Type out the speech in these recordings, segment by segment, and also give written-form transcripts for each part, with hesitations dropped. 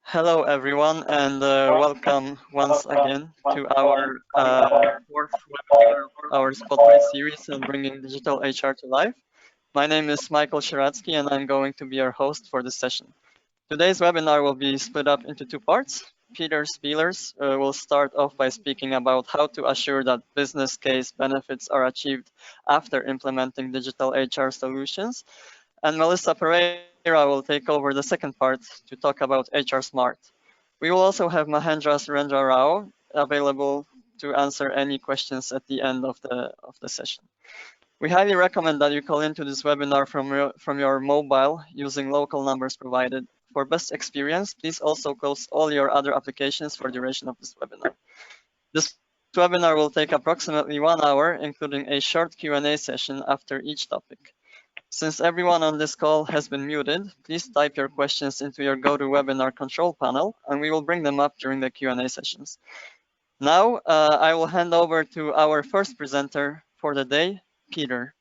Hello, everyone, and welcome once again to our fourth webinar of our Spotlight series on bringing digital HR to life. My name is Michael Sharatsky, and I'm going to be your host for this session. Today's webinar will be split up into two parts. Peter Spielers will start off by speaking about how to assure that business case benefits are achieved after implementing digital HR solutions. And Melissa Pereira will take over the second part to talk about HR Smart. We will also have Mahendra Surendra Rao available to answer any questions at the end of the session. We highly recommend that you call into this webinar from your mobile using local numbers provided. For best experience, please also close all your other applications for duration of this webinar. This webinar will take approximately 1 hour, including a short Q&A session after each topic. Since everyone on this call has been muted, please type your questions into your GoToWebinar control panel, and we will bring them up during the Q&A sessions. Now, I will hand over to our first presenter for the day, Peter.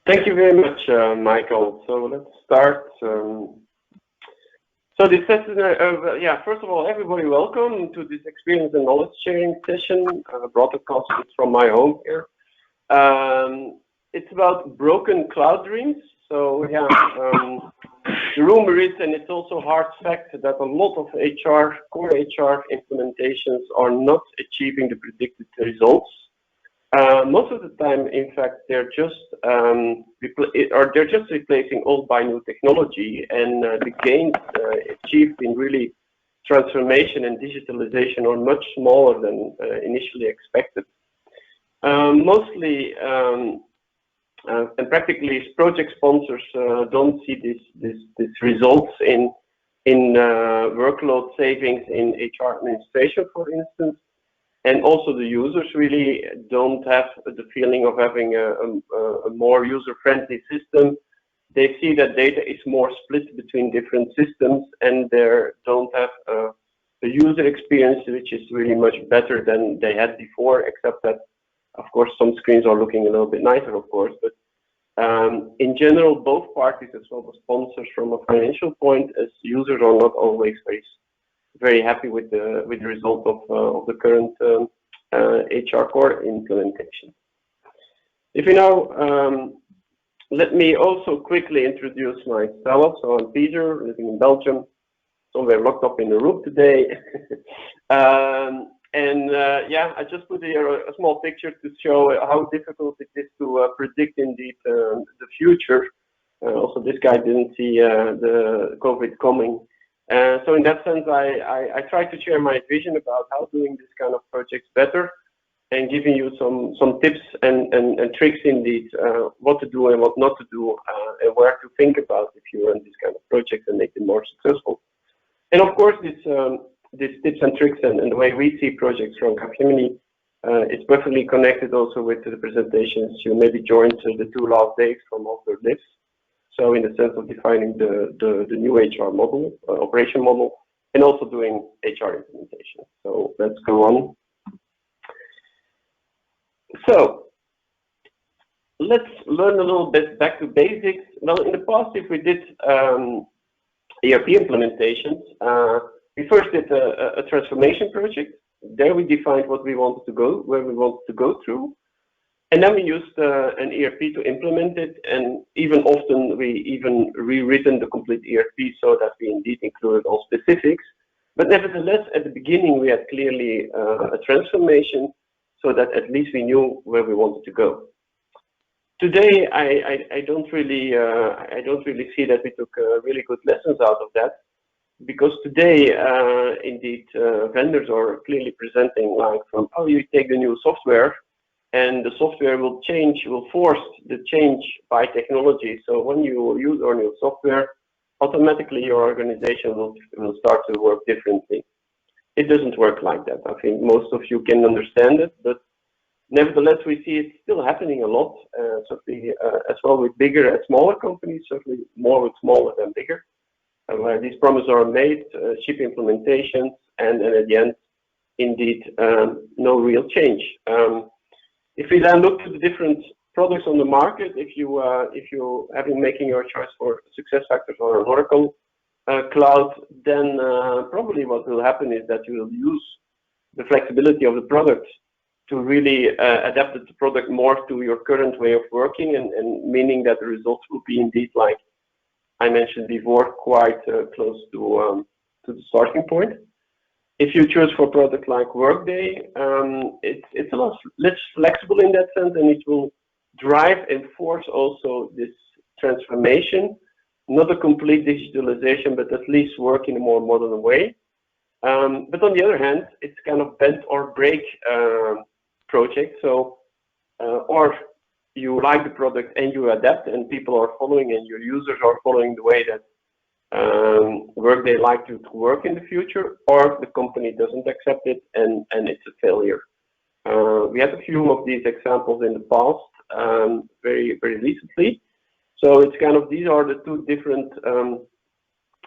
Thank you very much, Michael. So let's start. So this session, first of all, everybody welcome to this experience and knowledge sharing session, broadcast from my home here. It's about broken cloud dreams. So yeah, the rumor is, and it's also a hard fact, that a lot of core HR implementations are not achieving the predicted results. Most of the time, in fact, they're just replacing old by new technology, and the gains achieved in really transformation and digitalization are much smaller than initially expected. Mostly. And practically, project sponsors don't see this results in workload savings in HR administration, for instance, and also the users really don't have the feeling of having a more user-friendly system. They see that data is more split between different systems, and they don't have a user experience which is really much better than they had before, except that, of course, some screens are looking a little bit nicer, of course, but in general, both parties, as well as sponsors, from a financial point, as users are not always very happy with the result of the current HR core implementation. If you now let me also quickly introduce myself. So I'm Peter, living in Belgium, somewhere locked up in a room today. I just put here a small picture to show how difficult it is to predict indeed the future. Also, this guy didn't see the COVID coming. So in that sense, I try to share my vision about how doing this kind of projects better, and giving you some tips and tricks indeed, what to do and what not to do, and where to think about if you run this kind of project and make it more successful. And of course, these tips and tricks and the way we see projects from Capgemini is perfectly connected also with the presentations you maybe joined the 2 last days from Oscar Lives. So in the sense of defining the new HR model, operation model, and also doing HR implementation. So let's go on. So let's learn a little bit back to basics. Well, in the past, if we did ERP implementations, we first did a transformation project. There we defined what we wanted to go, where we wanted to go through. And then we used an ERP to implement it. And even often we even rewritten the complete ERP so that we indeed included all specifics. But nevertheless, at the beginning, we had clearly a transformation so that at least we knew where we wanted to go. Today, I don't really see that we took really good lessons out of that. Because today, indeed, vendors are clearly presenting like from, oh, you take the new software, and the software will force the change by technology. So when you use our new software, automatically your organization will start to work differently. It doesn't work like that. I think most of you can understand it, but nevertheless, we see it still happening a lot, certainly as well with bigger and smaller companies, certainly more with smaller than bigger. Where these promises are made, cheap implementations, and then at the end, indeed, no real change. If we then look to the different products on the market, if you have been making your choice for SuccessFactors or Oracle, cloud, then probably what will happen is that you will use the flexibility of the product to really adapt the product more to your current way of working, and meaning that the results will be indeed, like I mentioned before, quite close to the starting point. If you choose for a product like Workday, it's a lot less flexible in that sense, and it will drive and force also this transformation, not a complete digitalization, but at least work in a more modern way. But on the other hand, it's kind of bend or break project. So, or you like the product and you adapt, and people are following, and your users are following the way that Workday like to work in the future, or the company doesn't accept it and it's a failure. We had a few of these examples in the past, very recently. So it's kind of, these are the two different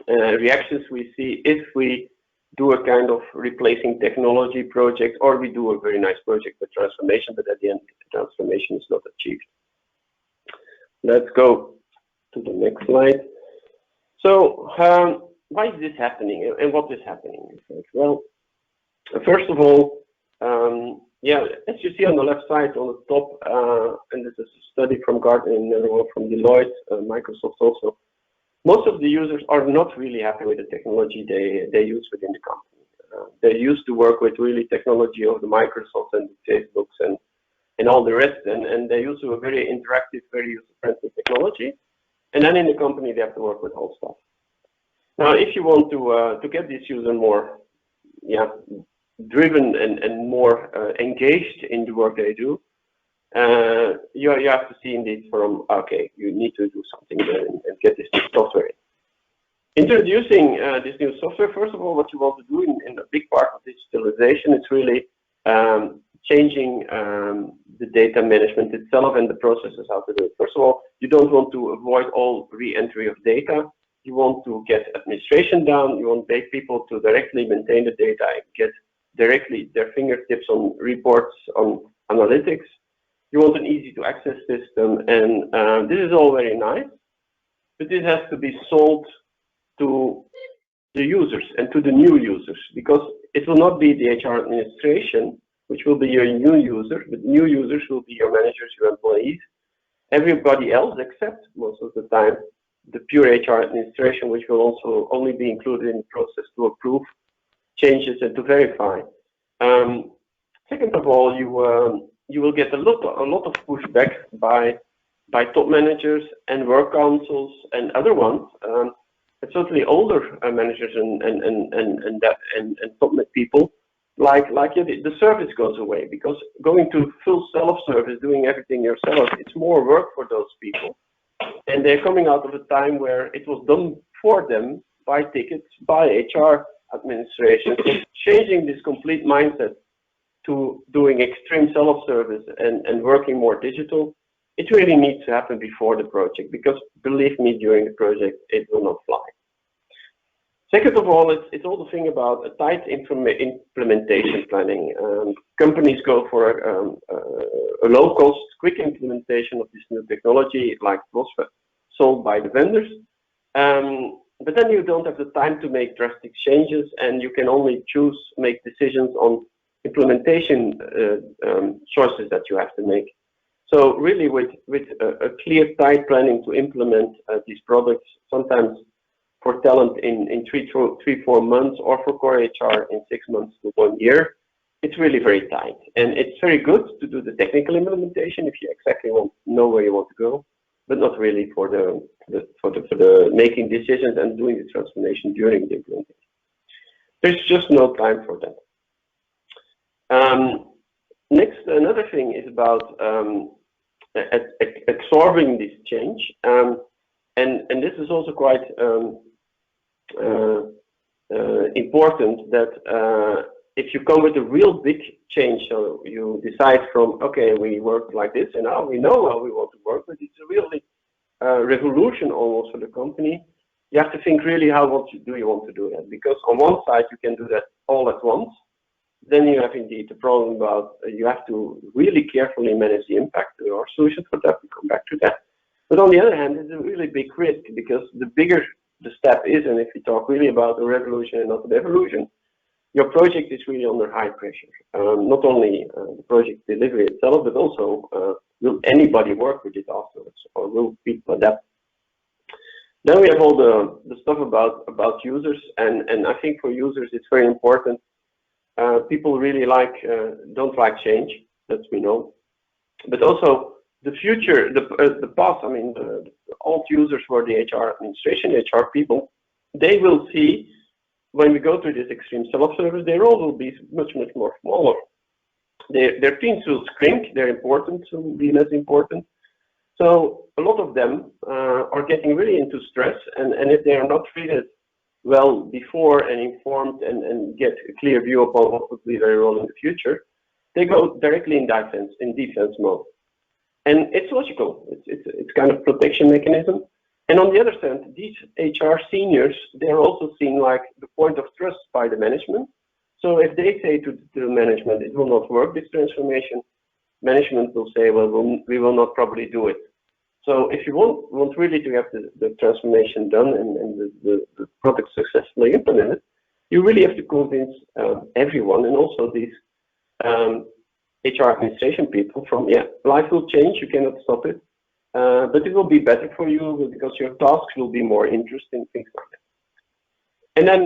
reactions we see if we do a kind of replacing technology project, or we do a very nice project with transformation, but at the end the transformation is not achieved. Let's go to the next slide. So why is this happening, and what is happening? Well, first of all, yeah, as you see on the left side on the top, and this is a study from Gartner and another one from Deloitte, Microsoft also, most of the users are not really happy with the technology they use within the company. They used to work with really technology of the Microsoft and the Facebooks and all the rest, and they use a very interactive, very user-friendly technology. And then in the company, they have to work with whole stuff. Now, if you want to get this user more, yeah, driven and more engaged in the work they do, you have to see indeed from, okay, you need to do something there and get this new software in. Introducing this new software, first of all, what you want to do in a big part of digitalization, it's really changing the data management itself and the processes how to do it. First of all, you don't want to avoid all re-entry of data. You want to get administration down. You want people to directly maintain the data and get directly their fingertips on reports, on analytics. You want an easy to access system, and this is all very nice, but this has to be sold to the users and to the new users, because it will not be the HR administration which will be your new user, but new users will be your managers, your employees, everybody else except most of the time the pure HR administration, which will also only be included in the process to approve changes and to verify. Second of all, you will get a lot of pushback by top managers and work councils and other ones, and certainly older managers and top people. Like the service goes away, because going to full self-service, doing everything yourself, it's more work for those people. And they're coming out of a time where it was done for them by tickets, by HR administration. So changing this complete mindset to doing extreme self-service and working more digital, it really needs to happen before the project, because believe me, during the project, it will not fly. Second of all, it's all the thing about a tight implementation planning. Companies go for a low-cost, quick implementation of this new technology, like was sold by the vendors. But then you don't have the time to make drastic changes, and you can only make decisions on implementation choices that you have to make. So really, with a clear, tight planning to implement these products, sometimes for talent in 3-4 months, or for core HR in 6 months to 1 year, it's really very tight. And it's very good to do the technical implementation if you exactly know where you want to go, but not really for the making decisions and doing the transformation during the implementation. There's just no time for that. Next, another thing is about absorbing this change, and this is also quite important, that if you come with a real big change, so you decide from, okay, we work like this, and now we know how we want to work, but it's a really revolution almost for the company. You have to think really, do you want to do that? Because on one side, you can do that all at once. Then you have indeed the problem about you have to really carefully manage the impact. There are solutions for that. We come back to that. But on the other hand, it's a really big risk, because the bigger the step is, and if you talk really about a revolution and not an evolution, your project is really under high pressure. Not only the project delivery itself, but also will anybody work with it afterwards, or will people adapt? Then we have all the stuff about users, and I think for users it's very important. People really don't like change, that we know, but also the future, the past. I mean, the old users were the HR administration, HR people. They will see when we go to this extreme self-service, their role will be much more smaller. Their teams will shrink. Their importance will be less important. So a lot of them are getting really into stress, and if they are not treated well before and informed and get a clear view upon what would be their role in the future, they go directly in defense mode. And it's logical. It's kind of protection mechanism. And on the other hand, these HR seniors, they're also seen like the point of trust by the management. So if they say to the management, it will not work, this transformation, management will say, well, we will not probably do it. So if you want really to have the transformation done and the product successfully implemented, you really have to convince everyone, and also these HR administration people from, life will change, you cannot stop it, but it will be better for you because your tasks will be more interesting, things like that. And then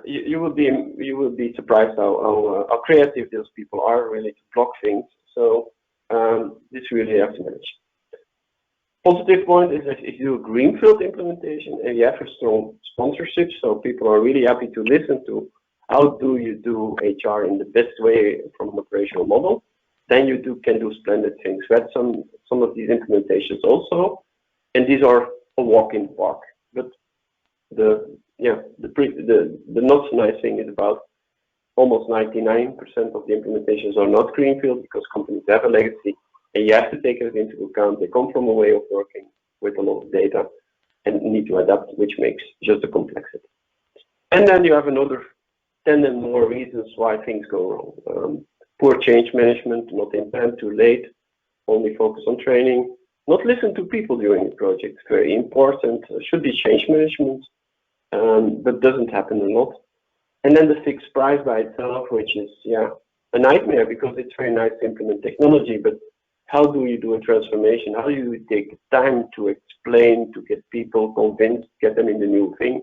you will be surprised how creative those people are really to block things. So this really have to manage. Positive point is that if you do a greenfield implementation and you have a strong sponsorship, so people are really happy to listen to how do you do HR in the best way from an operational model, then you can do splendid things. We had some of these implementations also, and these are a walk in the park. But the not so nice thing is about almost 99% of the implementations are not greenfield because companies have a legacy, and you have to take it into account. They come from a way of working with a lot of data and need to adapt, which makes just the complexity. And then you have another 10 and more reasons why things go wrong. Poor change management, not in time, too late, only focus on training, not listen to people during the project, very important, should be change management, but doesn't happen a lot. And then the fixed price by itself, which is a nightmare because it's very nice to implement technology, but how do you do a transformation? How do you take time to explain, to get people convinced, get them in the new thing,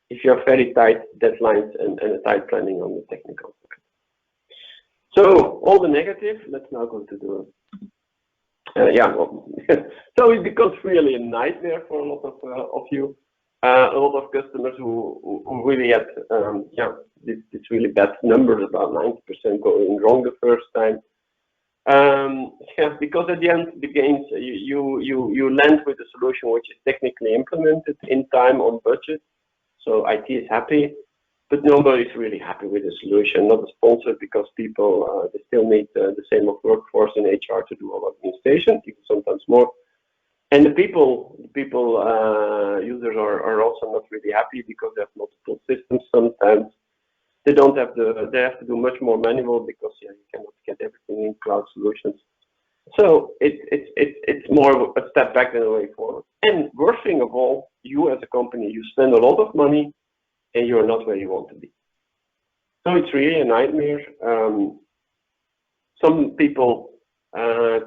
if you have very tight deadlines and a tight planning on the technical side? So all the negative, let's now go to the, so it becomes really a nightmare for a lot of you. A lot of customers who really had this really bad numbers, about 90% going wrong the first time. Because at the end the gains, you land with a solution which is technically implemented in time, on budget. So IT is happy, but nobody is really happy with the solution. Not a sponsor, because people they still need the same of workforce in HR to do all administration, even sometimes more. And the people users are also not really happy because they have multiple systems. Sometimes they don't have they have to do much more manual because you cannot get everything in cloud solutions. So it's more of a step back than a way forward. And worst thing of all, you as a company, you spend a lot of money and you're not where you want to be. So it's really a nightmare. Some people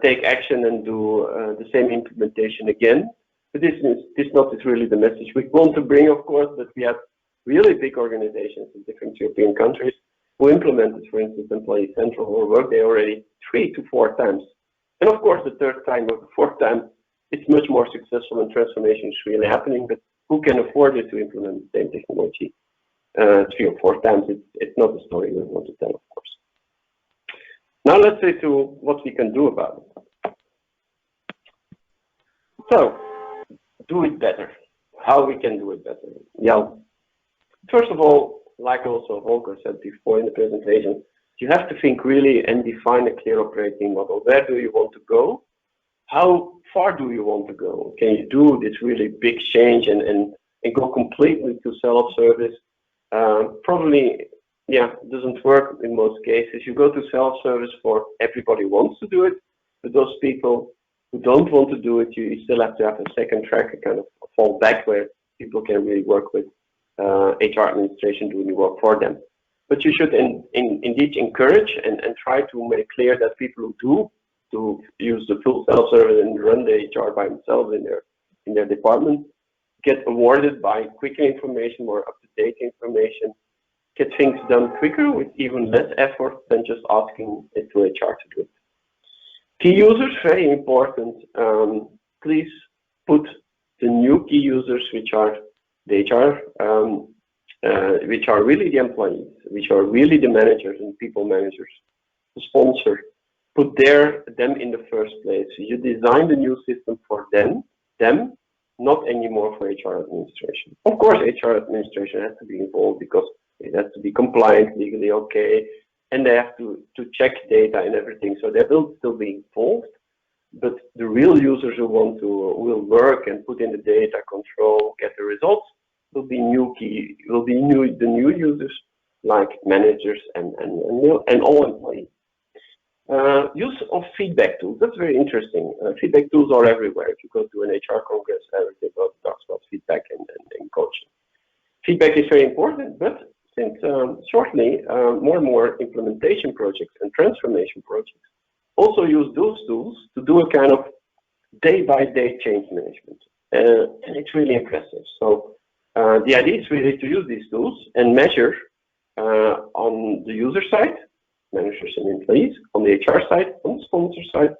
take action and do the same implementation again. But this not is really the message we want to bring, of course, but we have really big organizations in different European countries who implemented, for instance, Employee Central or Workday already 3 to 4 times. And of course, the third time or the fourth time, it's much more successful and transformation is really happening, but who can afford it to implement the same technology 3 or 4 times? It's not the story we want to tell, of course. Now let's say to what we can do about it. So, do it better. How we can do it better? Yeah. First of all, like also Volker said before in the presentation, you have to think really and define a clear operating model. Where do you want to go? How far do you want to go? Can you do this really big change and go completely to self-service? Probably, it doesn't work in most cases. You go to self-service for everybody wants to do it, but those people who don't want to do it, you still have to have a second track, a kind of fall back where people can really work with HR administration doing the work for them. But you should indeed encourage and try to make clear that people who do to use the full self-service and run the HR by themselves in their department get awarded by quicker information, more up-to-date information, get things done quicker with even less effort than just asking it to HR to do it. Key users, very important. Please put the new key users, which are the HR, which are really the employees, which are really the managers and people managers, the sponsor. Put them in the first place. You design the new system for them, not anymore for HR administration. Of course, HR administration has to be involved because it has to be compliant, legally okay, and they have to check data and everything. So they will still be involved, but the real users who will work and put in the data, control, get the results, will be the new users like managers and all employees. Use of feedback tools, that's very interesting. Feedback tools are everywhere. If you go to an HR congress, everything talks about feedback and coaching. Feedback is very important, but since shortly, more and more implementation projects and transformation projects also use those tools to do a kind of day-by-day change management. And it's really impressive. So the idea is really to use these tools and measure on the user side, managers and employees, on the HR side, on the sponsor side,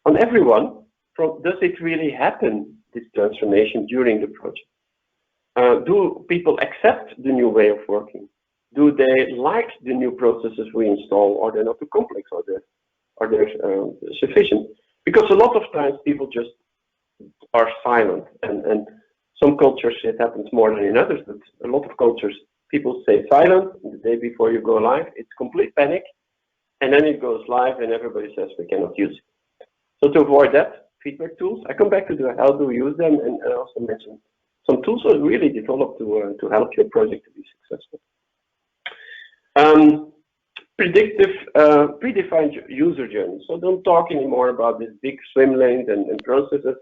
on everyone, does it really happen, this transformation during the project? Do people accept the new way of working? Do they like the new processes we install? Are they not too complex? Are they sufficient? Because a lot of times people just are silent, and some cultures it happens more than in others, but a lot of cultures, people stay silent the day before you go live. It's complete panic. And then it goes live and everybody says we cannot use it. So to avoid that, feedback tools, I come back to how do we use them, and I also mentioned some tools are really developed to help your project to be successful. Predictive, predefined user journey. So don't talk anymore about this big swim lanes and processes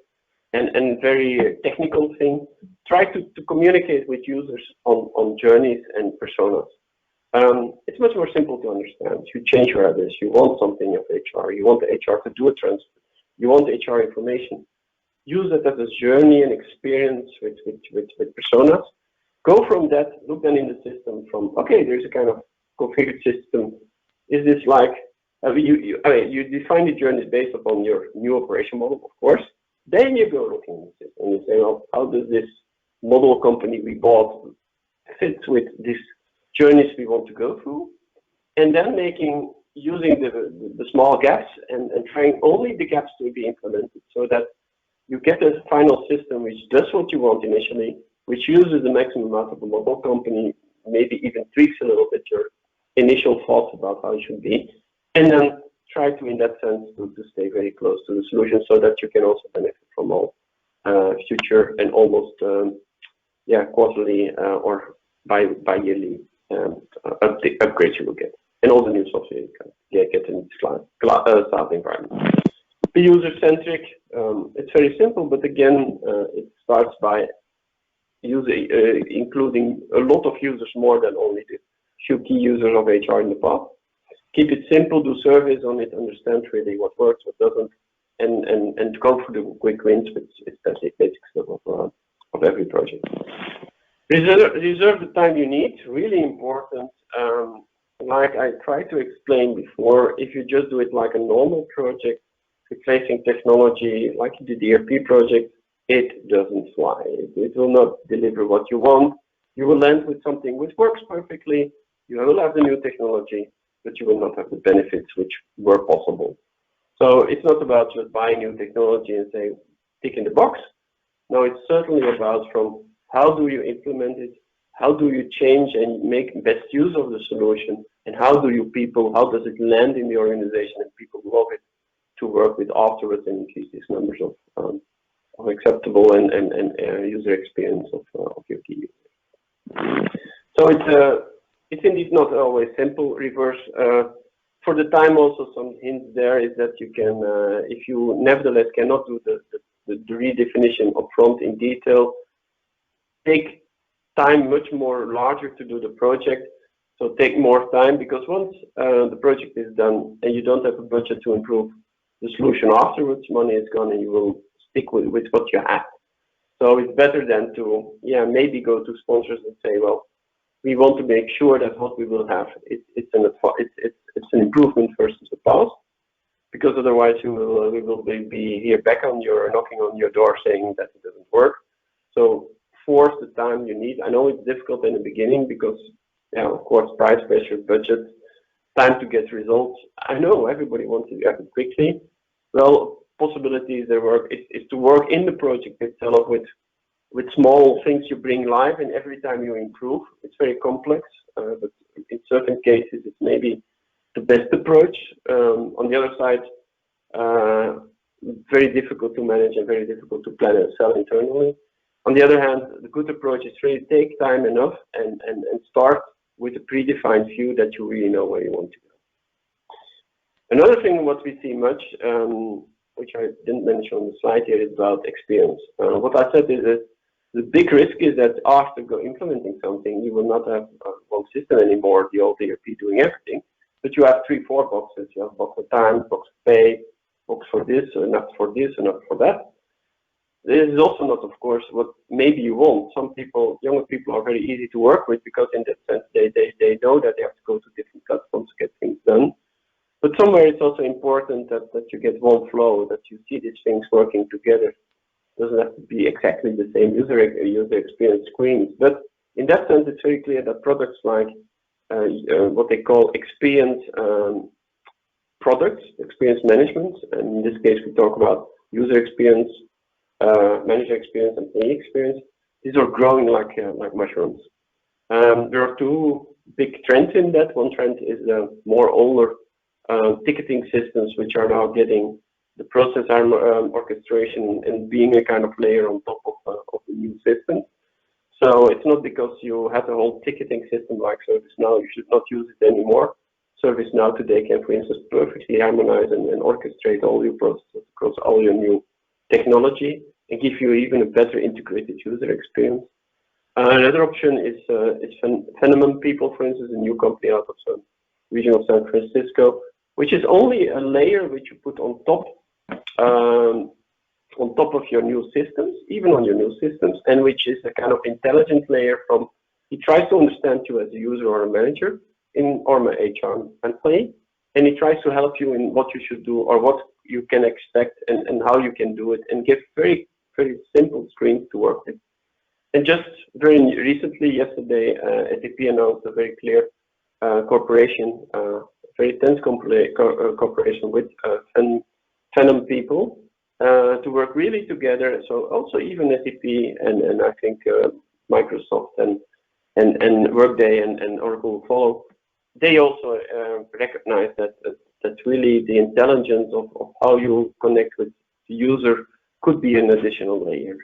and very technical thing. Try to communicate with users on journeys and personas. It's much more simple to understand. You change your address, you want something of HR, you want the HR to do a transfer, you want HR information. Use it as a journey and experience with personas. Go from that, look then in the system from, okay, there's a kind of configured system. Is this like, you define the journey based upon your new operation model, of course. Then you go looking in the system and you say, well, how does this model company we bought fit with this journeys we want to go through, and then using the small gaps and trying only the gaps to be implemented so that you get a final system which does what you want initially, which uses the maximum out of the model company, maybe even tweaks a little bit your initial thoughts about how it should be, and then try to, in that sense, to stay very close to the solution so that you can also benefit from all future and almost quarterly or bi-yearly upgrades you will get, and all the new software you can get in this SaaS environment. Be user-centric. It's very simple, but again, it starts by including a lot of users more than only the few key users of HR in the past. Keep it simple, do surveys on it, understand really what works, what doesn't, and go for the quick wins, which is basic stuff of every project. Reserve the time you need, really important. Like I tried to explain before, if you just do it like a normal project, replacing technology, like you did the ERP project, it doesn't fly. It will not deliver what you want. You will land with something which works perfectly. You will have the new technology, but you will not have the benefits which were possible. So it's not about just buying new technology and say, tick in the box. No, it's certainly about from how do you implement it, how do you change and make best use of the solution, and how does it land in the organization and people love it to work with afterwards and increase these numbers of acceptable and user experience of your key users. So it's indeed not always simple. Reverse for the time also some hints there is that you can if you nevertheless cannot do the redefinition upfront in detail, take time much more larger to do the project. So take more time, because once the project is done and you don't have a budget to improve the solution afterwards, money is gone and you will stick with what you have. So it's better than to, maybe go to sponsors and say, well, we want to make sure that what we will have, it's an improvement versus the past, because otherwise we will be here back on knocking on your door saying that it doesn't work. So force the time you need. I know it's difficult in the beginning because, of course, price pressure, budget, time to get results. I know everybody wants to have it quickly. Well, possibilities there work is to work in the project itself with small things you bring live, and every time you improve. It's very complex, but in certain cases it's maybe the best approach. On the other side, very difficult to manage and very difficult to plan and sell internally. On the other hand, the good approach is really take time enough and start with a predefined view that you really know where you want to go. Another thing what we see much, which I didn't mention on the slide here, is about experience. What I said is that the big risk is that after implementing something, you will not have one system anymore, the old ERP doing everything, but you have 3-4 boxes. You have box for time, box for pay, box for this, enough for this, enough for that. This is also not, of course, what maybe you want. Some people, younger people, are very easy to work with because in that sense they know that they have to go to different platforms to get things done. But somewhere it's also important that you get one flow, that you see these things working together. It doesn't have to be exactly the same user experience screens. But in that sense, it's very clear that products like what they call experience products, experience management, and in this case we talk about user experience, manager experience, and employee experience. These are growing like mushrooms. There are two big trends in that. One trend is more older ticketing systems, which are now getting the process orchestration and being a kind of layer on top of the new system. So it's not because you have a whole ticketing system like ServiceNow, you should not use it anymore. ServiceNow today can, for instance, perfectly harmonize and orchestrate all your processes across all your new technology and give you even a better integrated user experience. Another option is Phenomenon People, for instance, a new company out of some region of San Francisco, which is only a layer which you put on top of your new systems, even on your new systems, and which is a kind of intelligent layer from, he tries to understand you as a user or a manager or an HR employee, and he tries to help you in what you should do or what you can expect and how you can do it, and give very, very simple screens to work with. And just very recently, yesterday, SAP announced a very clear cooperation, very tense cooperation with Phenom People to work really together. So also even SAP and I think Microsoft and Workday and Oracle will follow. They also recognize that really the intelligence of how you connect with the user could be an additional layer.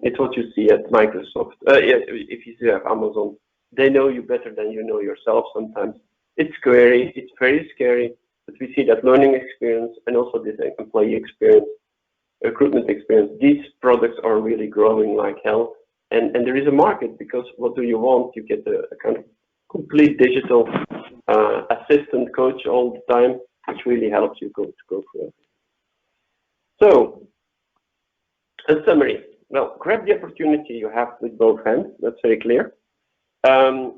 It's what you see at Microsoft. If you see at Amazon, they know you better than you know yourself sometimes. It's scary, it's very scary, but we see that learning experience and also this employee experience, recruitment experience, these products are really growing like hell. And there is a market, because what do you want? You get a kind of complete digital assistant coach all the time, which really helps you go through it. So, a summary. Well, grab the opportunity you have with both hands. That's very clear. And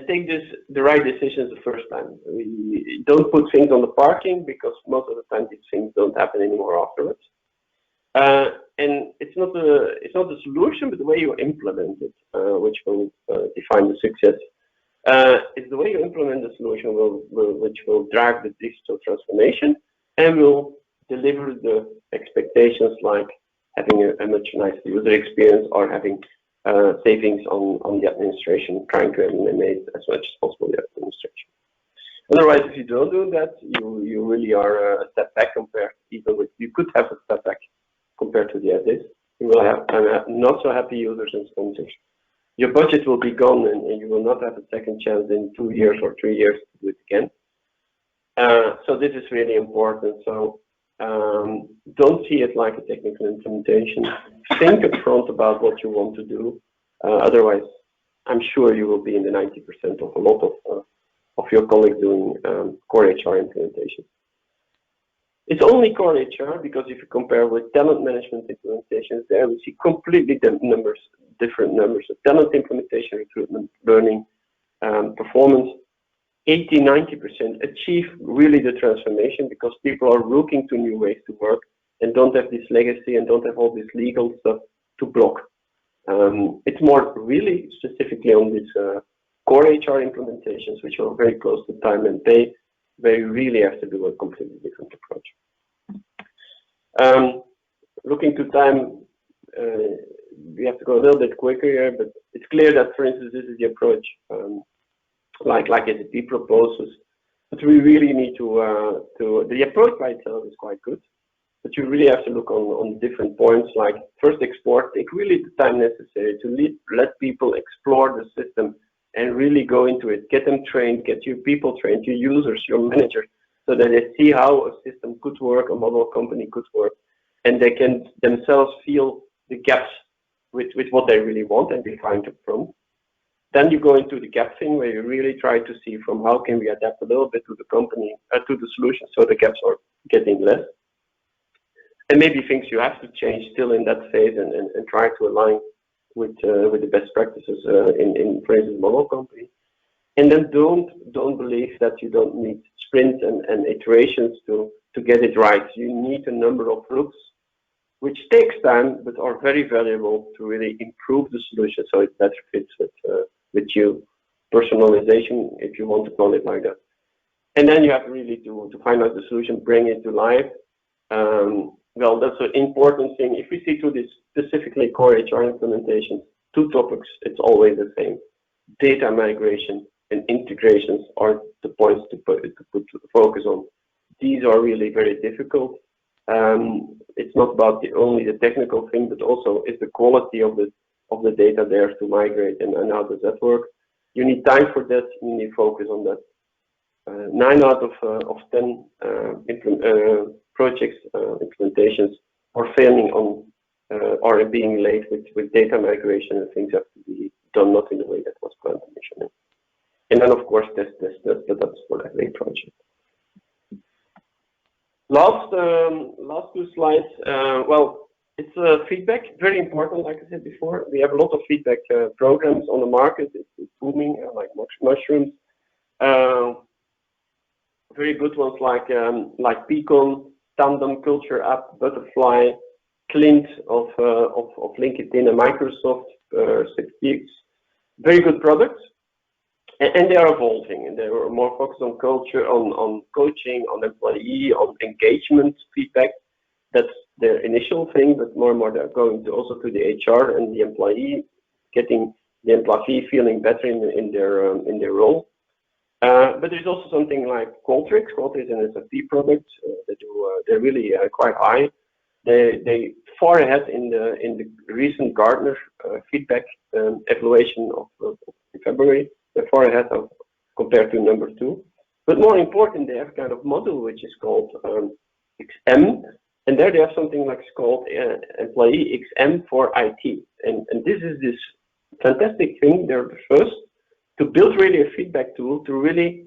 take the right decisions the first time. We don't put things on the parking, because most of the time these things don't happen anymore afterwards. And it's not the solution, but the way you implement it, which will define the success. It's the way you implement the solution which will drive the digital transformation and will deliver the expectations, like having a much nicer user experience or having savings on the administration, trying to eliminate as much as possible the administration. Otherwise, if you don't do that, you really are a step back compared, even with, you could have a step back compared to the others. You will have not so happy users and sponsors. Your budget will be gone, and you will not have a second chance in 2 years or 3 years to do it again. So this is really important. So Don't see it like a technical implementation. Think upfront about what you want to do. Otherwise, I'm sure you will be in the 90% of a lot of your colleagues doing core HR implementation. It's only core HR because if you compare with talent management implementations, there we see completely different numbers of talent implementation, recruitment, learning, performance. 80–90% achieve really the transformation because people are looking to new ways to work and don't have this legacy and don't have all this legal stuff to block. It's more really specifically on these core HR implementations, which are very close to time and pay, where you really have to do a completely different approach. Looking to time, we have to go a little bit quicker here, but it's clear that, for instance, this is the approach like SAP proposes, but we really need to the approach by itself is quite good, but you really have to look on different points, like first export, take really the time necessary to let people explore the system and really go into it, get them trained, get your people trained, your users, your managers, so that they see how a system could work, a model company could work, and they can themselves feel the gaps with what they really want and define it from. Then you go into the gap thing where you really try to see from how can we adapt a little bit to the company, to the solution, so the gaps are getting less. And maybe things you have to change still in that phase and try to align with the best practices in for instance, model company. And then don't believe that you don't need sprints and iterations to get it right. You need a number of looks, which takes time, but are very valuable to really improve the solution so it better fits with you. Personalization, if you want to call it like that. And then you have really to find out the solution, bring it to life. Well, that's an important thing. If we see to this specifically core HR implementation, two topics, it's always the same. Data migration and integrations are the points to put focus on. These are really very difficult. It's not about only the technical thing, but also is the quality of the data there to migrate and how does that work. You need time for that, you need focus on that. 9 out of 10 projects, implementations are failing on or being late with data migration, and things have to be done not in the way that was planned initially. And then of course test, but that's for every project. Last 2 slides. Well, it's feedback, very important. Like I said before, we have a lot of feedback programs on the market. It's booming, like mushrooms. Very good ones like Beacon, Tandem, Culture App, Butterfly, Clint of LinkedIn and Microsoft, 6X. Very good products. And they are evolving, and they are more focused on culture, on coaching, on employee, on engagement feedback. That's their initial thing, but more and more they're going to also to the HR and the employee, getting the employee feeling better in their role. But there's also something like Qualtrics. Qualtrics is an SAP product. They're really quite high. They far ahead in the recent Gartner feedback evaluation of February. They're far ahead of compared to number 2. But more important, they have a kind of model which is called XM, and there they have something like called Employee XM for IT. And this is this fantastic thing. They're the first to build really a feedback tool to really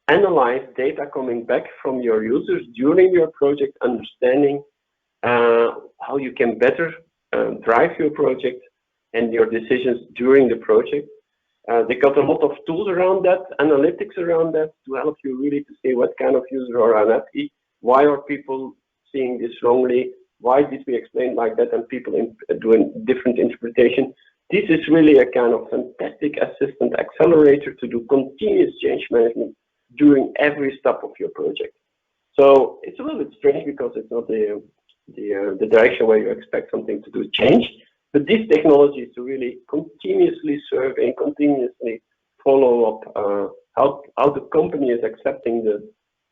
analyze data coming back from your users during your project, understanding how you can better drive your project and your decisions during the project. They got a lot of tools around that, analytics around that, to help you really to see what kind of users are unhappy, why are people seeing this wrongly, why did we explain like that and people doing different interpretation. This is really a kind of fantastic assistant accelerator to do continuous change management during every step of your project. So it's a little bit strange because it's not the direction where you expect something to do change. But this technology is to really continuously survey and continuously follow up how the company is accepting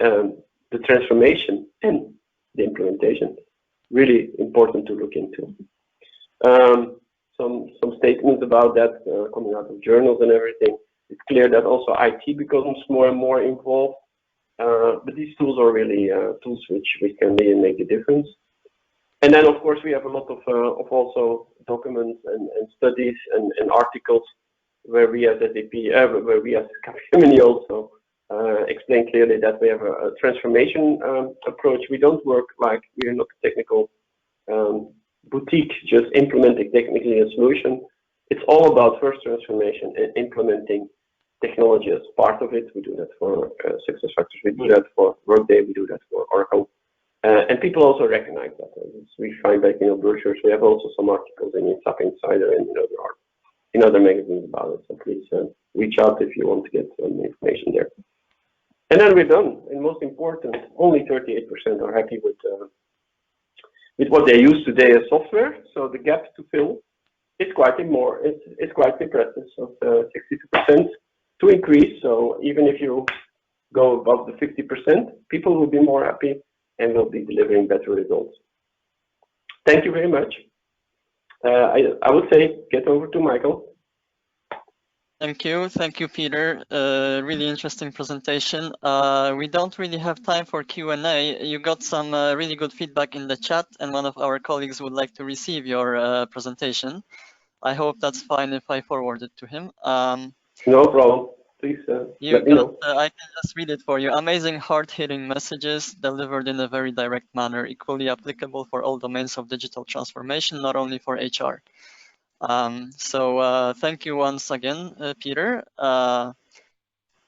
the transformation and the implementation. Really important to look into. Some statements about that coming out of journals and everything. It's clear that also IT becomes more and more involved. but these tools are really tools which can really make a difference. And then, of course, we have a lot of also documents and studies and articles where we as SAP, where we as Capgemini also explain clearly that we have a transformation approach. We don't work like we are not a technical boutique, just implementing technically a solution. It's all about first transformation and implementing technology as part of it. We do that for SuccessFactors, we do that for Workday, we do that for Oracle. And people also recognize that. We find back in our brochures, we have also some articles in SAP Insider and in other magazines about it. So please reach out if you want to get some information there. And then we're done. And most important, only 38% are happy with what they use today as software. So the gap to fill is quite impressive. So 62% to increase. So even if you go above the 50%, people will be more happy and will be delivering better results. Thank you very much. I would say get over to Michael. Thank you, Peter. Really interesting presentation. We don't really have time for Q&A. You got some really good feedback in the chat, and one of our colleagues would like to receive your presentation. I hope that's fine if I forward it to him. No problem. Please let me know. I can just read it for you. Amazing, hard-hitting messages delivered in a very direct manner, equally applicable for all domains of digital transformation, not only for HR. So thank you once again, Peter.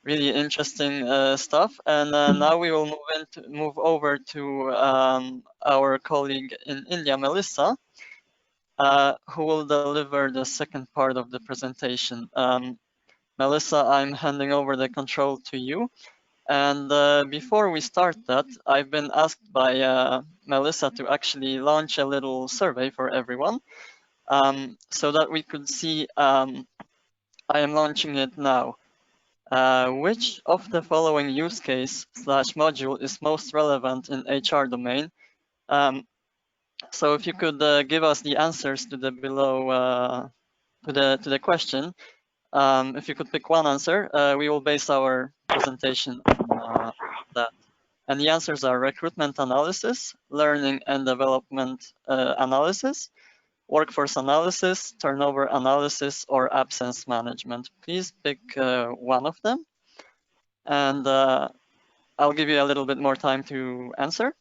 Really interesting stuff. And now we will move over to our colleague in India, Melissa, who will deliver the second part of the presentation. Melissa, I'm handing over the control to you. And before we start that, I've been asked by Melissa to actually launch a little survey for everyone so that we could see, I am launching it now. Which of the following use case / module is most relevant in HR domain? So if you could give us the answers to the below to the question. If you could pick one answer, we will base our presentation on that. And the answers are recruitment analysis, learning and development analysis, workforce analysis, turnover analysis, or absence management. Please pick one of them. And I'll give you a little bit more time to answer.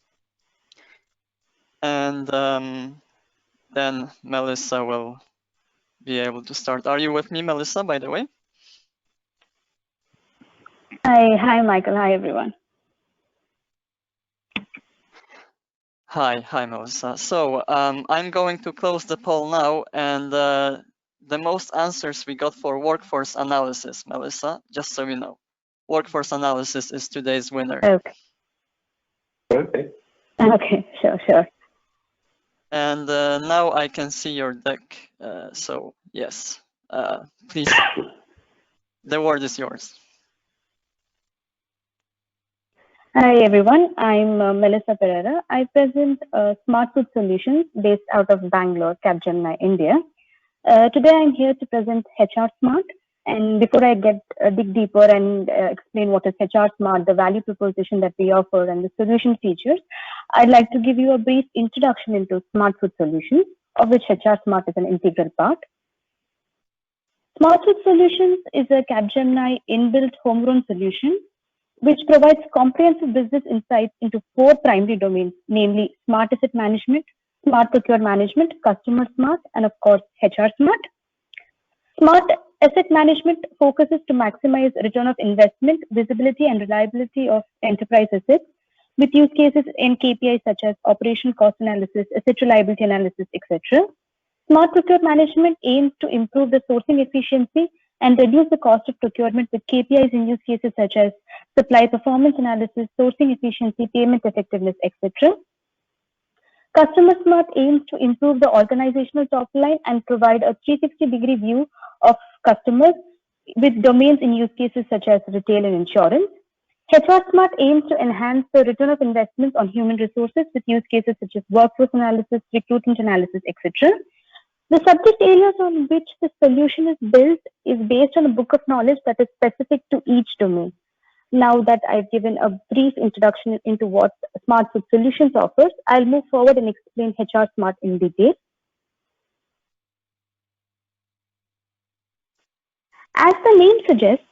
And then Melissa will be able to start. Are you with me, Melissa, by the way? Hi, Michael. Hi, everyone. Hi, Melissa. So I'm going to close the poll now, and the most answers we got for workforce analysis, Melissa, just so you know. Workforce analysis is today's winner. Okay. Okay, sure. And now I can see your deck. So yes, please, the word is yours. Hi, everyone. I'm Melissa Pereira. I present Smart Food Solutions based out of Bangalore, Capgemini, India. Today, I'm here to present HR Smart. And before I dig deeper and explain what is HR Smart, the value proposition that we offer, and the solution features, I'd like to give you a brief introduction into Smart Food Solutions, of which HR Smart is an integral part. Smart Food Solutions is a Capgemini inbuilt homegrown solution which provides comprehensive business insights into 4 primary domains, namely Smart Asset Management, Smart Procure Management, Customer Smart, and of course, HR Smart. Smart Asset Management focuses to maximize return of investment, visibility, and reliability of enterprise assets with use cases and KPIs such as operational cost analysis, asset reliability analysis, etc. Smart Procure Management aims to improve the sourcing efficiency and reduce the cost of procurement with KPIs in use cases such as supply performance analysis, sourcing efficiency, payment effectiveness, etc. Customer Smart aims to improve the organizational top line and provide a 360-degree view of customers with domains in use cases such as retail and insurance. HR Smart aims to enhance the return of investments on human resources with use cases such as workforce analysis, recruitment analysis, etc. The subject areas on which the solution is built is based on a book of knowledge that is specific to each domain. Now that I've given a brief introduction into what Smart Food Solutions offers, I'll move forward and explain HR Smart in detail. As the name suggests,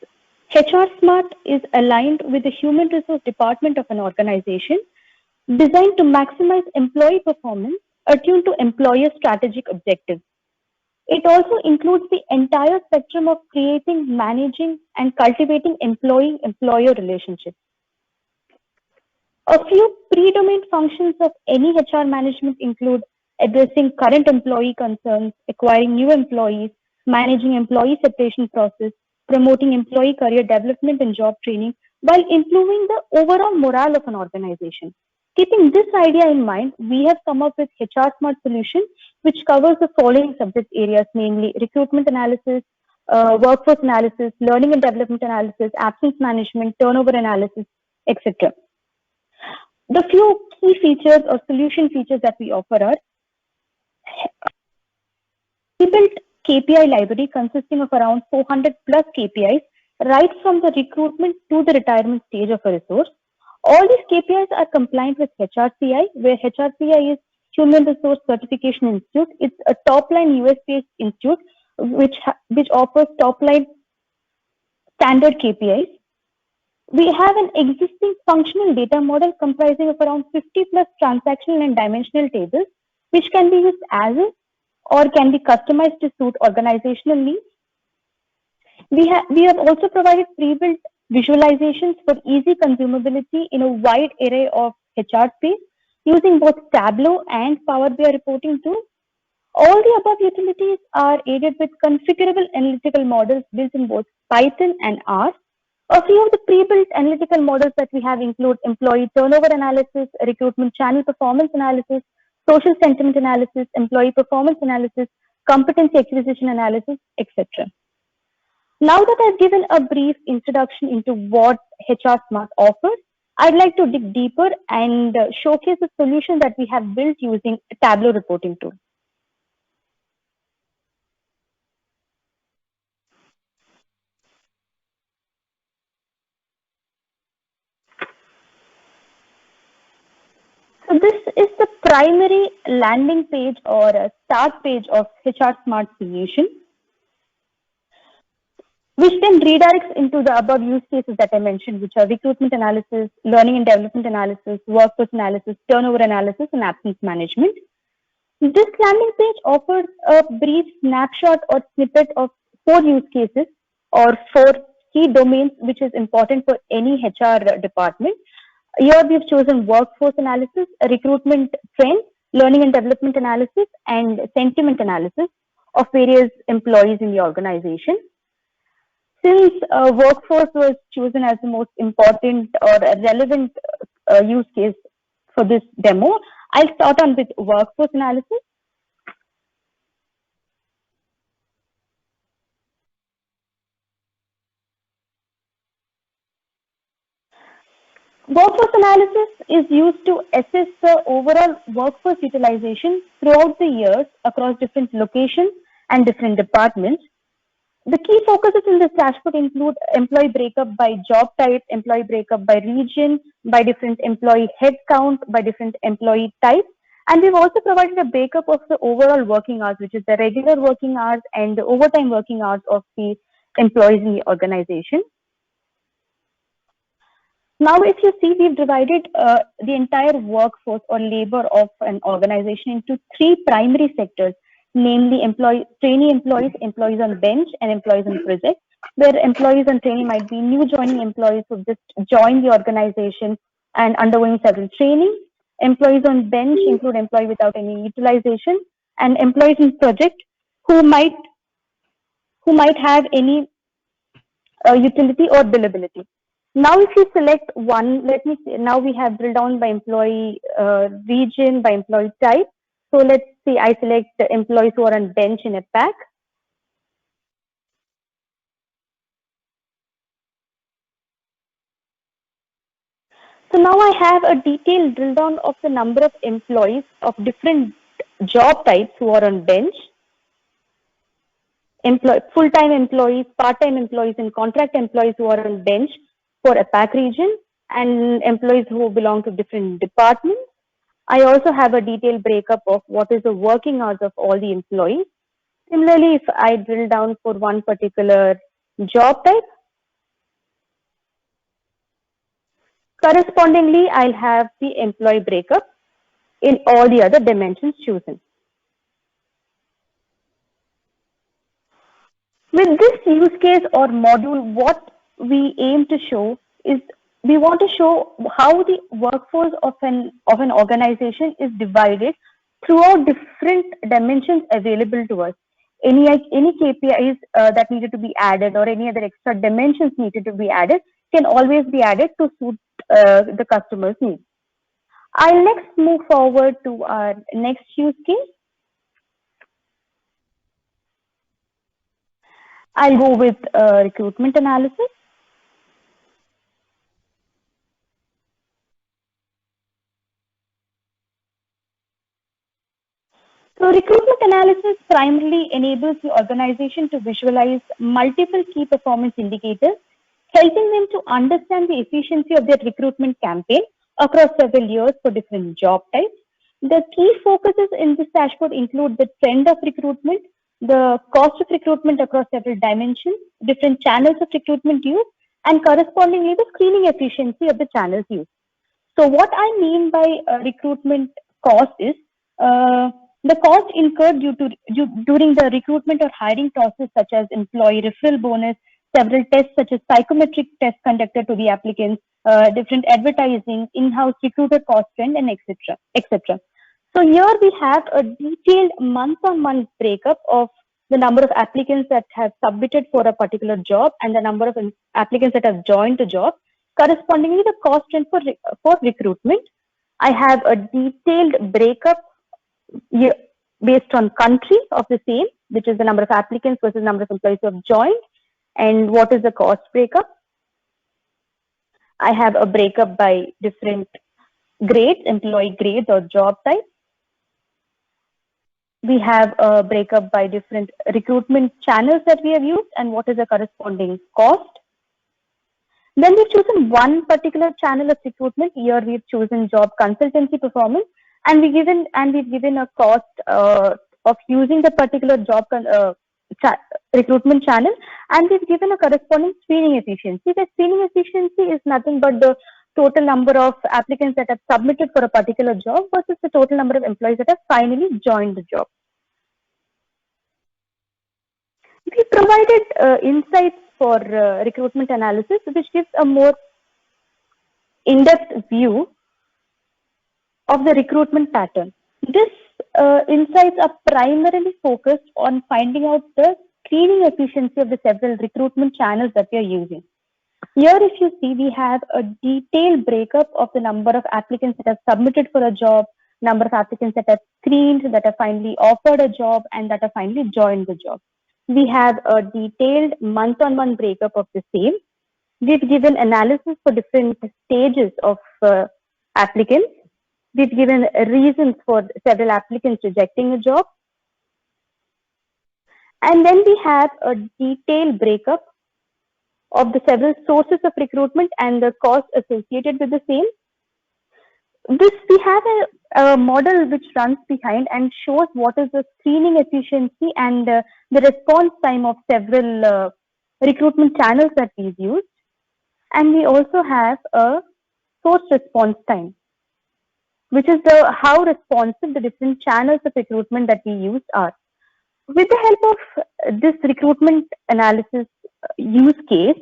HR Smart is aligned with the human resource department of an organization, designed to maximize employee performance attuned to employer strategic objectives. It also includes the entire spectrum of creating, managing, and cultivating employee-employer relationships. A few pre-domain functions of any HR management include addressing current employee concerns, acquiring new employees, managing employee separation process, promoting employee career development and job training, while improving the overall morale of an organization. Keeping this idea in mind, we have come up with HR Smart Solution, which covers the following subject areas, namely recruitment analysis, workforce analysis, learning and development analysis, absence management, turnover analysis, etc. The few key features or solution features that we offer are pre-built KPI library consisting of around 400 plus KPIs, right from the recruitment to the retirement stage of a resource. All these KPIs are compliant with HRCI, where HRCI is Human Resource Certification Institute. It's a top-line US-based institute which offers top-line standard KPIs. We have an existing functional data model comprising of around 50 plus transactional and dimensional tables, which can be used as is or can be customized to suit organizational needs. We have also provided pre-built visualizations for easy consumability in a wide array of HR space using both Tableau and Power BI reporting tools. All the above utilities are aided with configurable analytical models built in both Python and R. A few of the pre-built analytical models that we have include employee turnover analysis, recruitment channel performance analysis, social sentiment analysis, employee performance analysis, competency acquisition analysis, etc. Now that I've given a brief introduction into what HR Smart offers, I'd like to dig deeper and showcase the solution that we have built using a Tableau reporting tool. So this is the primary landing page or a start page of HR Smart solution, which then redirects into the above use cases that I mentioned, which are recruitment analysis, learning and development analysis, workforce analysis, turnover analysis, and absence management. This landing page offers a brief snapshot or snippet of 4 use cases or 4 key domains, which is important for any HR department. Here we've chosen workforce analysis, recruitment trends, learning and development analysis, and sentiment analysis of various employees in the organization. Since workforce was chosen as the most important or relevant use case for this demo, I'll start on with workforce analysis. Workforce analysis is used to assess the overall workforce utilization throughout the years across different locations and different departments. The key focuses in this dashboard include employee breakup by job type, employee breakup by region, by different employee headcount, by different employee types. And we've also provided a breakup of the overall working hours, which is the regular working hours and the overtime working hours of the employees in the organization. Now, if you see, we've divided the entire workforce or labor of an organization into 3 primary sectors, namely trainee employees, employees on bench, and employees on project, where employees on trainee might be new joining employees who just joined the organization and undergoing several training. Employees on bench include employee without any utilization, and employees in project who might have any utility or billability. Now, if you select one, let me see, now we have drilled down by employee region, by employee type. So let's see, I select the employees who are on bench in a pack. So now I have a detailed drill down of the number of employees of different job types who are on bench, full-time employees, part-time employees, and contract employees who are on bench for APAC region and employees who belong to different departments. I also have a detailed breakup of what is the working hours of all the employees. Similarly, if I drill down for one particular job type, correspondingly, I'll have the employee breakup in all the other dimensions chosen. With this use case or module, what we aim to show is we want to show how the workforce of an organization is divided throughout different dimensions available to us. Any KPIs that needed to be added or any other extra dimensions needed to be added can always be added to suit the customer's needs. I'll next move forward to our next use case. I'll go with recruitment analysis. So recruitment analysis primarily enables the organization to visualize multiple key performance indicators, helping them to understand the efficiency of their recruitment campaign across several years for different job types. The key focuses in this dashboard include the trend of recruitment, the cost of recruitment across several dimensions, different channels of recruitment used, and correspondingly the screening efficiency of the channels used. So what I mean by recruitment cost is the cost incurred during the recruitment or hiring process, such as employee referral bonus, several tests such as psychometric tests conducted to the applicants, different advertising, in-house recruiter cost trend, and etc. etc. So here we have a detailed month-on-month breakup of the number of applicants that have submitted for a particular job and the number of applicants that have joined the job. Correspondingly, the cost trend for recruitment. I have a detailed breakup based on country of the same, which is the number of applicants versus number of employees who have joined, and what is the cost breakup. I have a breakup by different grades, employee grades or job types. We have a breakup by different recruitment channels that we have used and what is the corresponding cost. Then we've chosen one particular channel of recruitment. Here we've chosen job consultancy performance, and we've given a cost of using the particular job recruitment channel, and we've given a corresponding screening efficiency. The screening efficiency is nothing but the total number of applicants that have submitted for a particular job versus the total number of employees that have finally joined the job. We provided insights for recruitment analysis, which gives a more in-depth view of the recruitment pattern. These insights are primarily focused on finding out the screening efficiency of the several recruitment channels that we are using. Here, if you see, we have a detailed breakup of the number of applicants that have submitted for a job, number of applicants that have screened, that have finally offered a job, and that have finally joined the job. We have a detailed month-on-month breakup of the same. We've given analysis for different stages of applicants. We've given reasons for several applicants rejecting a job. And then we have a detailed breakup of the several sources of recruitment and the cost associated with the same. We have a model which runs behind and shows what is the screening efficiency and the response time of several recruitment channels that we've used. And we also have a source response time, which is how responsive the different channels of recruitment that we use are. With the help of this recruitment analysis use case,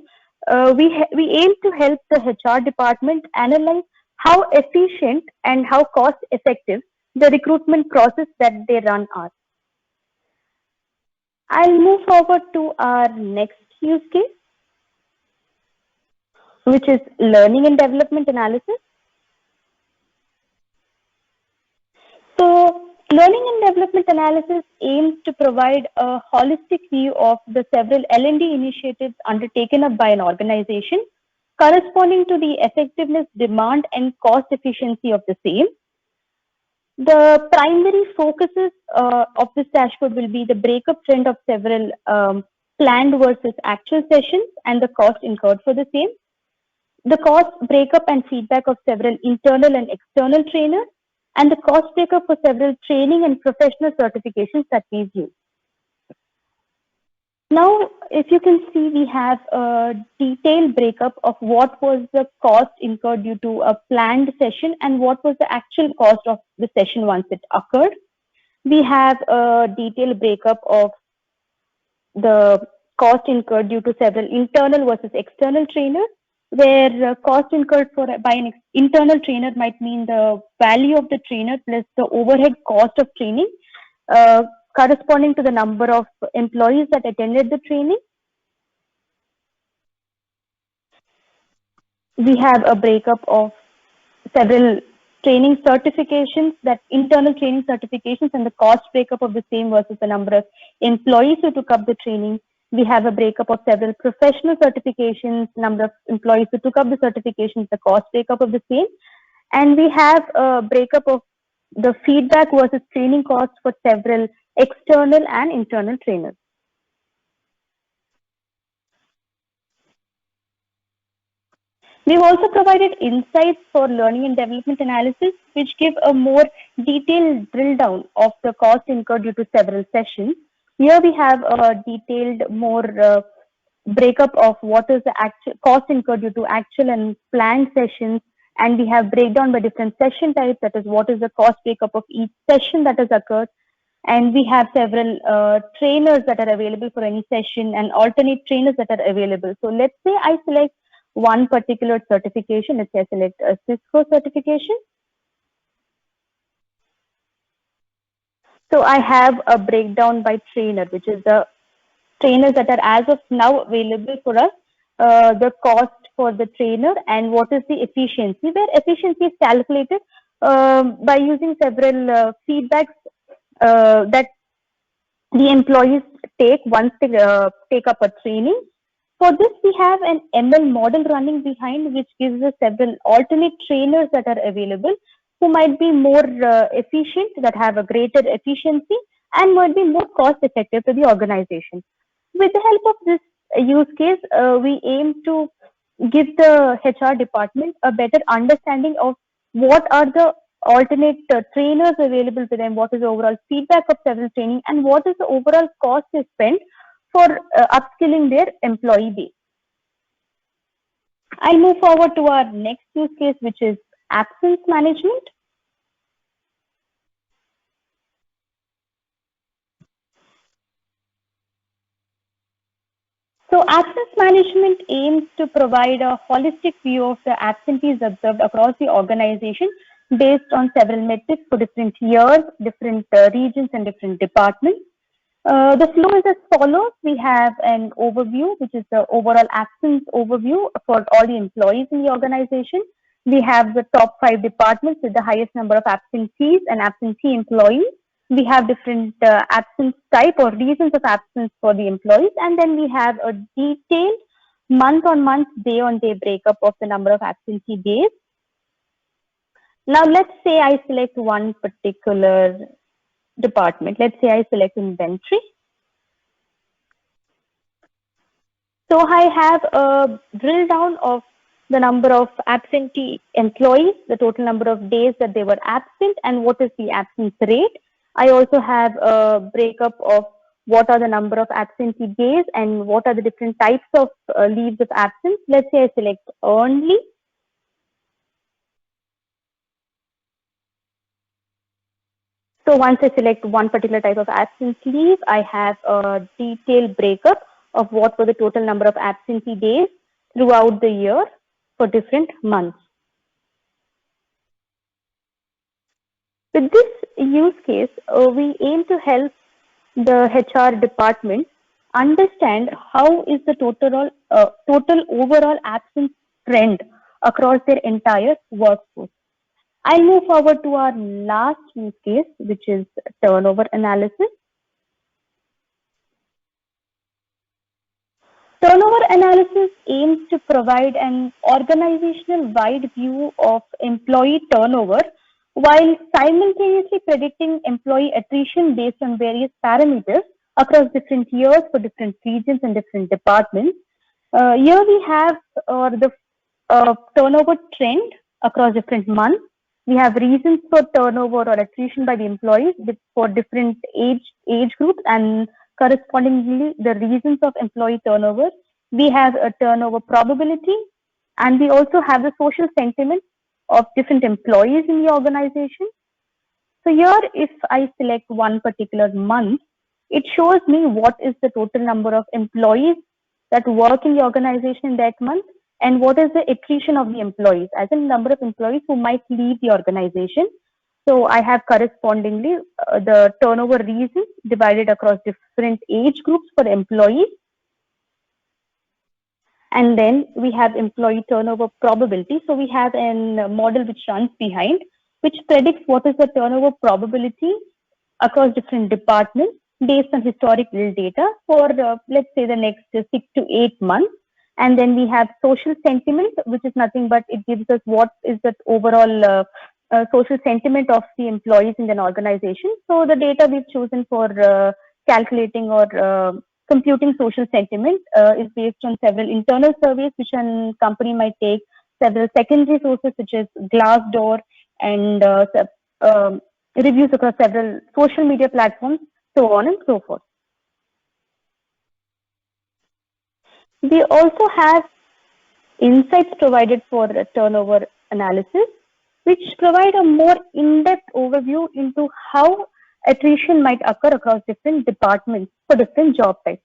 we aim to help the HR department analyze how efficient and how cost effective the recruitment process that they run are. I'll move forward to our next use case, which is learning and development analysis. So, learning and development analysis aims to provide a holistic view of the several L&D initiatives undertaken up by an organization, corresponding to the effectiveness, demand, and cost efficiency of the same. The primary focuses of this dashboard will be the breakup trend of several planned versus actual sessions and the cost incurred for the same. the cost breakup and feedback of several internal and external trainers, and the cost breakup for several training and professional certifications that we've used. Now, if you can see, we have a detailed breakup of what was the cost incurred due to a planned session and what was the actual cost of the session once it occurred. We have a detailed breakup of the cost incurred due to several internal versus external trainers, where cost incurred by an internal trainer might mean the value of the trainer plus the overhead cost of training, corresponding to the number of employees that attended the training. We have a breakup of several training certifications, that internal training certifications, and the cost breakup of the same versus the number of employees who took up the training. We have a breakup of several professional certifications, number of employees who took up the certifications, the cost breakup of the same. And we have a breakup of the feedback versus training costs for several external and internal trainers. We've also provided insights for learning and development analysis, which give a more detailed drill down of the cost incurred due to several sessions. Here we have a detailed more breakup of what is the actual cost incurred due to actual and planned sessions, and we have breakdown by different session types, that is what is the cost breakup of each session that has occurred. And we have several trainers that are available for any session and alternate trainers that are available. So let's say I select one particular certification. Let's say I select a Cisco certification. So I have a breakdown by trainer, which is the trainers that are as of now available for us, the cost for the trainer and what is the efficiency, where efficiency is calculated by using several feedbacks that the employees take once they take up a training. For this, we have an ML model running behind, which gives us several alternate trainers that are available who might be more efficient, that have a greater efficiency, and might be more cost effective to the organization. With the help of this use case, we aim to give the HR department a better understanding of what are the alternate trainers available to them, what is the overall feedback of several training, and what is the overall cost they spend for upskilling their employee base. I'll move forward to our next use case, which is absence management. So absence management aims to provide a holistic view of the absentees observed across the organization based on several metrics for different years, different regions, and different departments. The flow is as follows. We have an overview, which is the overall absence overview for all the employees in the organization. We have the top 5 departments with the highest number of absentees and absentee employees. We have different absence type or reasons of absence for the employees. And then we have a detailed month-on-month, day-on-day breakup of the number of absentee days. Now, let's say I select one particular department. Let's say I select inventory. So I have a drill down of the number of absentee employees, the total number of days that they were absent, and what is the absence rate. I also have a breakup of what are the number of absentee days and what are the different types of leaves of absence. Let's say I select earned leave. So once I select one particular type of absence leave, I have a detailed breakup of what were the total number of absentee days throughout the year for different months. With this use case, we aim to help the HR department understand how is the total overall absence trend across their entire workforce. I'll move forward to our last use case, which is turnover analysis. Turnover analysis aims to provide an organizational-wide view of employee turnover while simultaneously predicting employee attrition based on various parameters across different years for different regions and different departments. Here we have the turnover trend across different months. We have reasons for turnover or attrition by the employees for different age groups, and correspondingly the reasons of employee turnover. We have a turnover probability, and we also have the social sentiment of different employees in the organization. So here, if I select one particular month, it shows me what is the total number of employees that work in the organization in that month, and what is the attrition of the employees, as in number of employees who might leave the organization. So I have correspondingly the turnover reasons divided across different age groups for employees. And then we have employee turnover probability. So we have a model which runs behind, which predicts what is the turnover probability across different departments based on historical data for, let's say, the next 6 to 8 months. And then we have social sentiment, which is nothing but it gives us what is the overall social sentiment of the employees in an organization. So the data we've chosen for calculating or computing social sentiment is based on several internal surveys which a company might take, several secondary sources such as Glassdoor, and reviews across several social media platforms, so on and so forth. We also have insights provided for turnover analysis, which provide a more in-depth overview into how attrition might occur across different departments for different job types.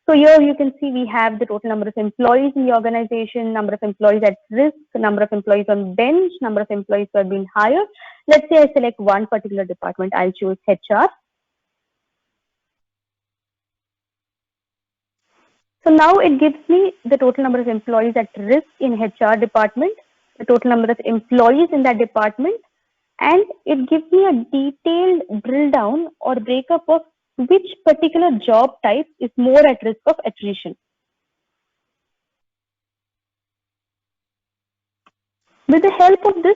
So here you can see we have the total number of employees in the organization, number of employees at risk, number of employees on bench, number of employees who have been hired. Let's say I select one particular department. I'll choose HR. So now it gives me the total number of employees at risk in HR department, the total number of employees in that department, and it gives me a detailed drill down or breakup of which particular job type is more at risk of attrition. With the help of this,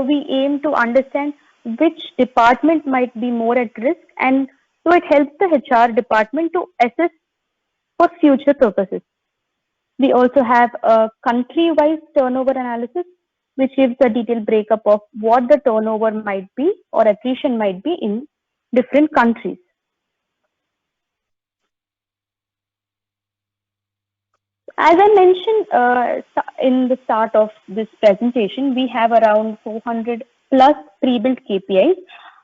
we aim to understand which department might be more at risk, and so it helps the HR department to assess for future purposes. We also have a country-wise turnover analysis, which gives a detailed breakup of what the turnover might be or attrition might be in different countries. As I mentioned in the start of this presentation, we have around 400 plus pre-built KPIs.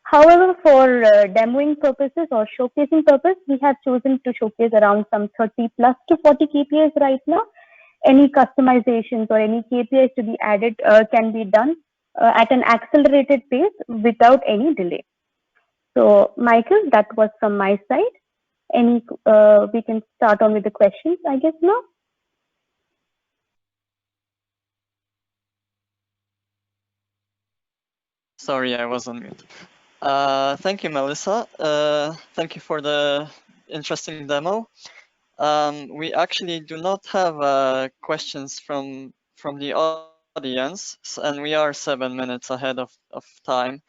However, for demoing purposes or showcasing purpose, we have chosen to showcase around some 30 plus to 40 KPIs right now. Any customizations or any KPIs to be added can be done at an accelerated pace without any delay. So, Michael, that was from my side. We can start on with the questions, I guess, now. Sorry, I was on mute. Thank you, Melissa. Thank you for the interesting demo. We actually do not have questions from the audience, and we are 7 minutes ahead of time.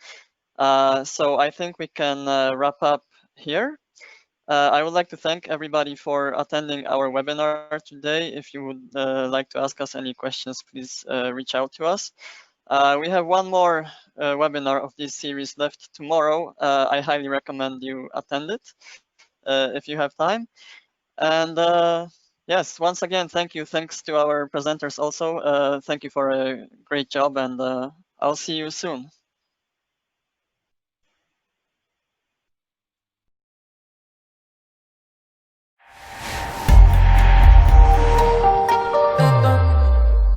So I think we can wrap up here. I would like to thank everybody for attending our webinar today. If you would like to ask us any questions, please reach out to us. We have one more webinar of this series left tomorrow. I highly recommend you attend it if you have time. And yes, once again, thank you. Thanks to our presenters also. Thank you for a great job, and I'll see you soon.